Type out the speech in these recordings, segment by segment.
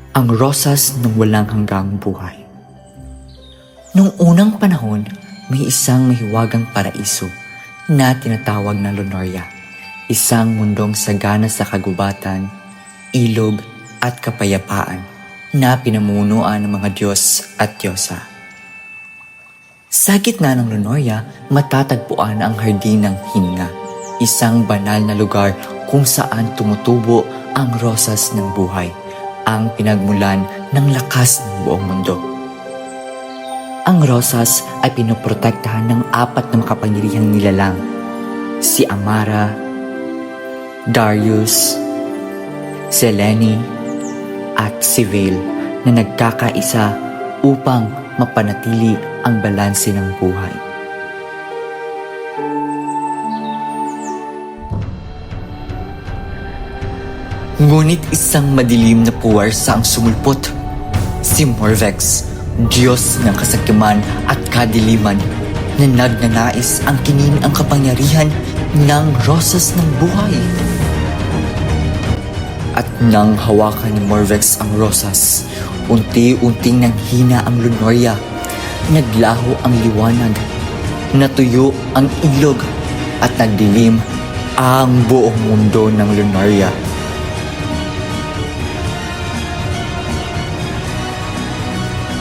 Ang rosas ng walang hanggang buhay. Noong unang panahon, may isang mahiwagang paraiso na tinatawag na Lunoria. Isang mundong sagana sa kagubatan, ilog at kapayapaan na pinamunuan ng mga Diyos at Diyosa. Sa gitna ng Lunoria, matatagpuan ang Hardin ng Hininga, isang banal na lugar kung saan tumutubo ang rosas ng buhay, ang pinagmulan ng lakas ng buong mundo. Ang rosas ay pinoprotektahan ng 4 na makapangyarihang nilalang, si Amara, Darius, Selene, at si Vale na nagkakaisa upang mapanatili ang balanse ng buhay. Ngunit isang madilim na puwersa ang sumulpot, si Morvex, Diyos ng kasakiman at kadiliman, na nagnanais ang kinin ang kapangyarihan ng rosas ng buhay. At nang hawakan ni Morvex ang rosas, unti-unting nanghina ang Lunoria, naglaho ang liwanag, natuyo ang ilog, at nagdilim ang buong mundo ng Lunoria.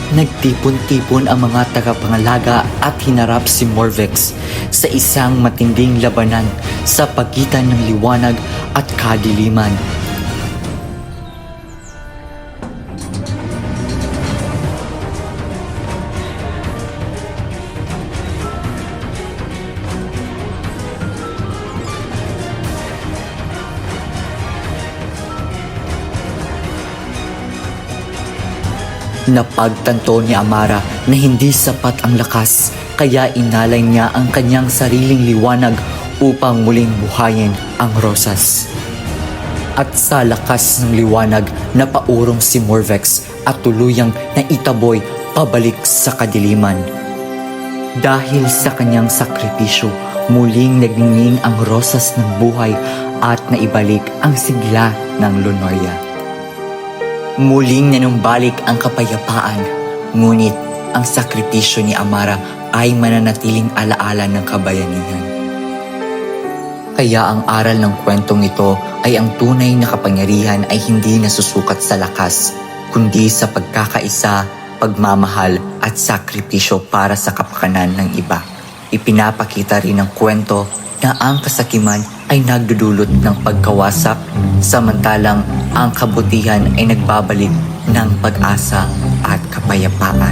Nagtipon-tipon ang mga tagapangalaga at hinarap si Morvex sa isang matinding labanan sa pagitan ng liwanag at kadiliman. Napagtanto ni Amara na hindi sapat ang lakas, kaya inalay niya ang kanyang sariling liwanag upang muling buhayin ang rosas. At sa lakas ng liwanag, napaurong si Morvex at tuluyang naitaboy pabalik sa kadiliman. Dahil sa kanyang sakripisyo, muling nagningning ang rosas ng buhay at naibalik ang sigla ng Lunoria. Muling nanumbalik ang kapayapaan, ngunit ang sakripisyo ni Amara ay mananatiling alaala ng kabayanihan. Kaya ang aral ng kwentong ito ay ang tunay na kapangyarihan ay hindi nasusukat sa lakas, kundi sa pagkakaisa, pagmamahal at sakripisyo para sa kapakanan ng iba. Ipinapakita rin ng kwento na ang kasakiman ay nagdudulot ng pagkawasak, samantalang ang kabutihan ay nagbabalik ng pag-asa at kapayapaan.